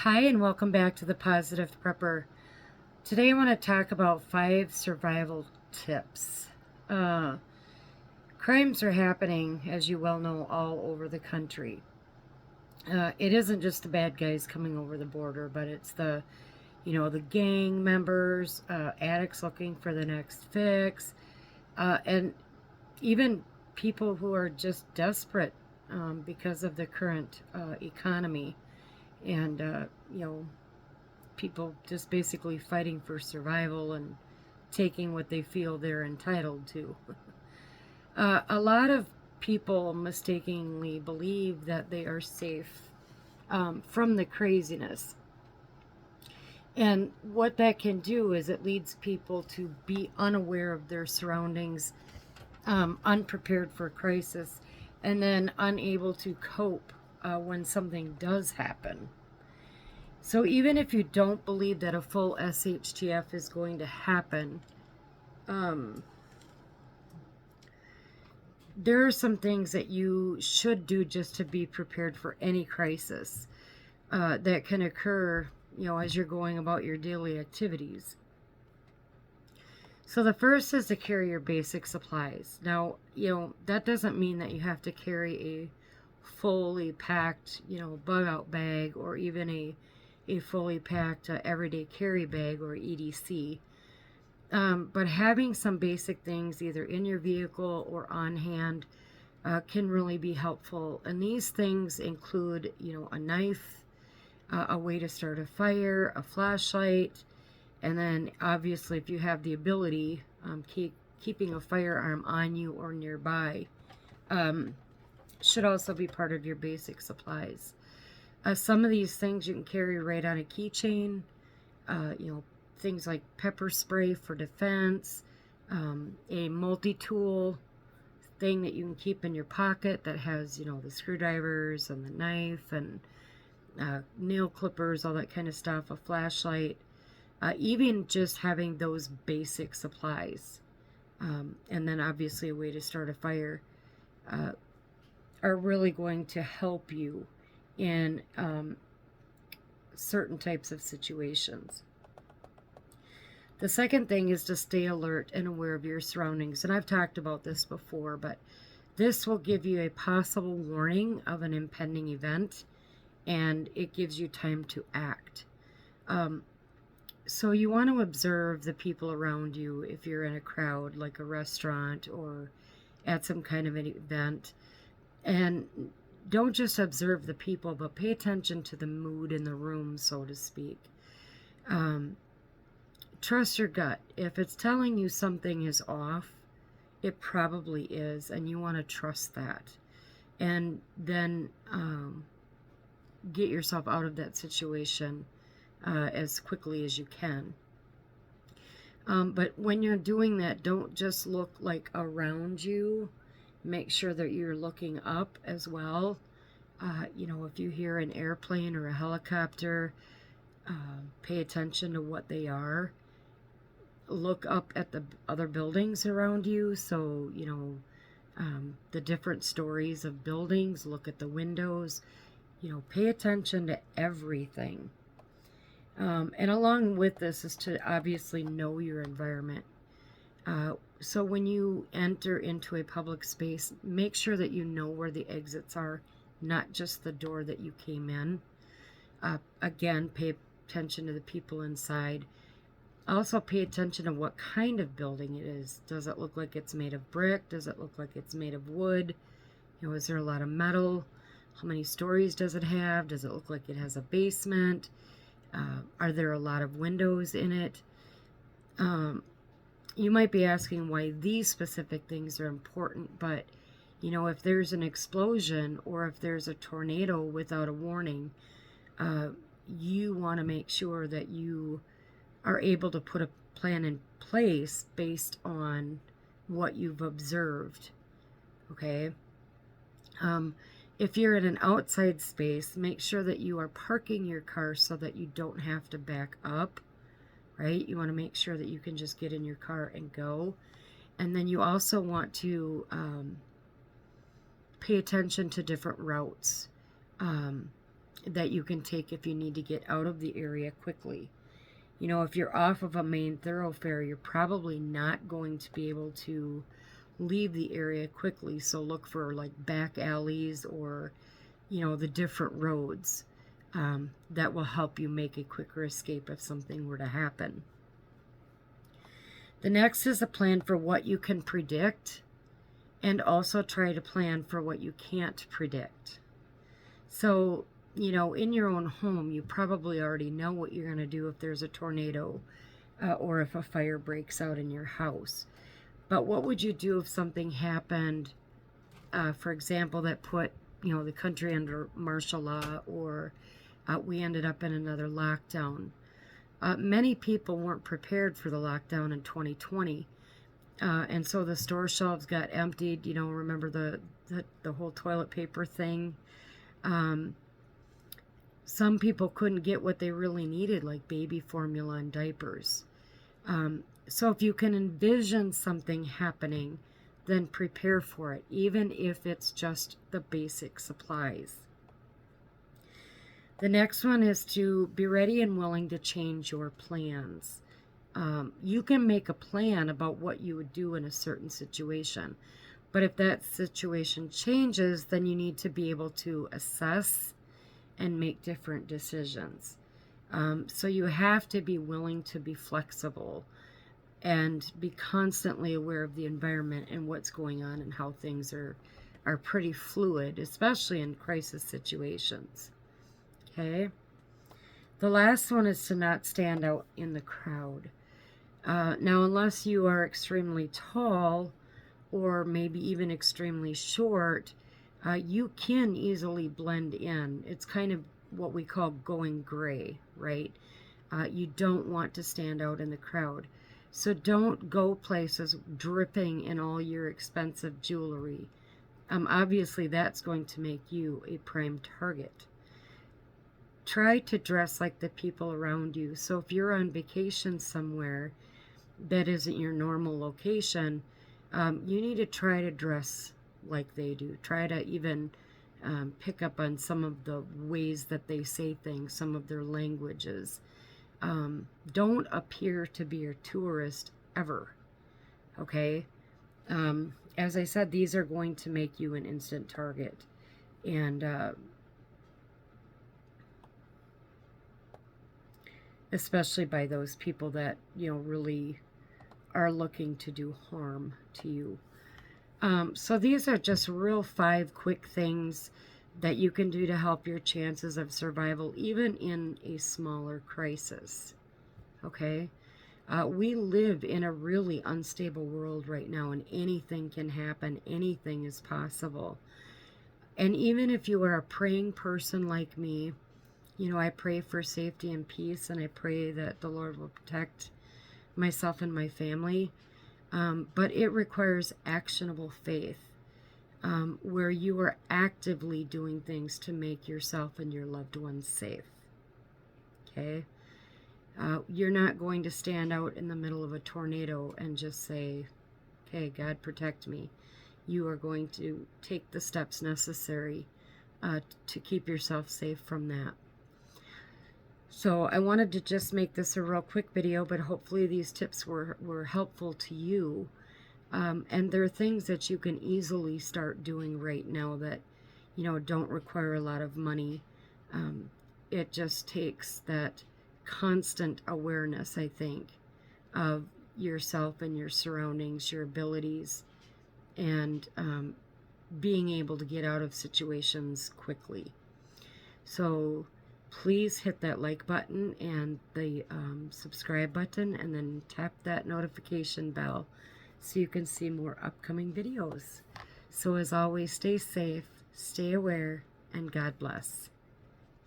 Hi, and welcome back to the Positive Prepper. Today I want to talk about 5 survival tips. Uh, Crimes are happening, as you well know, all over the country. It isn't just the bad guys coming over the border, but it's the gang members, addicts looking for the next fix, and even people who are just desperate because of the current economy and, people just basically fighting for survival and taking what they feel they're entitled to. A lot of people mistakenly believe that they are safe from the craziness. And what that can do is it leads people to be unaware of their surroundings, unprepared for a crisis, and then unable to cope when something does happen. So even if you don't believe that a full SHTF is going to happen, um, there are some things that you should do just to be prepared for any crisis that can occur, as you're going about your daily activities. So the first is to carry your basic supplies. Now, that doesn't mean that you have to carry a fully packed, bug out bag or even a fully packed everyday carry bag or EDC. But having some basic things either in your vehicle or on hand can really be helpful. And these things include, a knife, a way to start a fire, a flashlight, and then obviously if you have the ability, keeping a firearm on you or nearby should also be part of your basic supplies. Some of these things you can carry right on a keychain, things like pepper spray for defense, a multi-tool thing that you can keep in your pocket that has, the screwdrivers and the knife and nail clippers, all that kind of stuff, a flashlight, even just having those basic supplies. And then obviously a way to start a fire are really going to help you in certain types of situations. The second thing is to stay alert and aware of your surroundings. And I've talked about this before, but this will give you a possible warning of an impending event and it gives you time to act. So you want to observe the people around you if you're in a crowd, like a restaurant or at some kind of an event. And don't just observe the people, but pay attention to the mood in the room, so to speak. Trust your gut. If it's telling you something is off, it probably is, and you want to trust that. And then get yourself out of that situation as quickly as you can. But when you're doing that, don't just look like around you. Make sure that you're looking up as well. If you hear an airplane or a helicopter, pay attention to what they are. Look up at the other buildings around you. So, the different stories of buildings, look at the windows, pay attention to everything. And along with this is to obviously know your environment. So when you enter into a public space, make sure that you know where the exits are, not just the door that you came in. Again, pay attention to the people inside. Also pay attention to what kind of building it is. Does it look like it's made of brick? Does it look like it's made of wood? Is there a lot of metal? How many stories does it have? Does it look like it has a basement? Are there a lot of windows in it? You might be asking why these specific things are important, but if there's an explosion or if there's a tornado without a warning, you want to make sure that you are able to put a plan in place based on what you've observed. Okay? If you're in an outside space, make sure that you are parking your car so that you don't have to back up, right? You want to make sure that you can just get in your car and go. And then you also want to pay attention to different routes. that you can take if you need to get out of the area quickly. You know, if you're off of a main thoroughfare, you're probably not going to be able to leave the area quickly. So look for like back alleys or, you know, the different roads that will help you make a quicker escape if something were to happen. The next is a plan for what you can predict, and also try to plan for what you can't predict. So, you know, in your own home, you probably already know what you're going to do if there's a tornado or if a fire breaks out in your house. But what would you do if something happened, for example, that put, you know, the country under martial law, or we ended up in another lockdown? Many people weren't prepared for the lockdown in 2020. And so the store shelves got emptied. You know, remember the whole toilet paper thing? Some people couldn't get what they really needed, like baby formula and diapers. So if you can envision something happening, then prepare for it, even if it's just the basic supplies. The next one is to be ready and willing to change your plans. You can make a plan about what you would do in a certain situation, but if that situation changes, then you need to be able to assess and make different decisions. So you have to be willing to be flexible and be constantly aware of the environment and what's going on and how things are pretty fluid, especially in crisis situations. Okay? The last one is to not stand out in the crowd. Now, unless you are extremely tall or maybe even extremely short, you can easily blend in. It's kind of what we call going gray, right? You don't want to stand out in the crowd. So don't go places dripping in all your expensive jewelry. Obviously, that's going to make you a prime target. Try to dress like the people around you. So if you're on vacation somewhere that isn't your normal location, you need to try to dress like they do. Try to even pick up on some of the ways that they say things, some of their languages. Don't appear to be a tourist ever, okay? As I said, these are going to make you an instant target. And especially by those people that, you know, really are looking to do harm to you. So these are just real 5 quick things that you can do to help your chances of survival, even in a smaller crisis. Okay? We live in a really unstable world right now, and anything can happen. Anything is possible. And even if you are a praying person like me, you know, I pray for safety and peace, and I pray that the Lord will protect myself and my family. But it requires actionable faith, where you are actively doing things to make yourself and your loved ones safe. Okay? You're not going to stand out in the middle of a tornado and just say, okay, God protect me. You are going to take the steps necessary to keep yourself safe from that. So I wanted to just make this a real quick video, but hopefully these tips were helpful to you. And there are things that you can easily start doing right now that, you know, don't require a lot of money. It just takes that constant awareness, I think, of yourself and your surroundings, your abilities, and being able to get out of situations quickly. So please hit that like button and the subscribe button, and then tap that notification bell so you can see more upcoming videos. So as always, stay safe, stay aware, and God bless.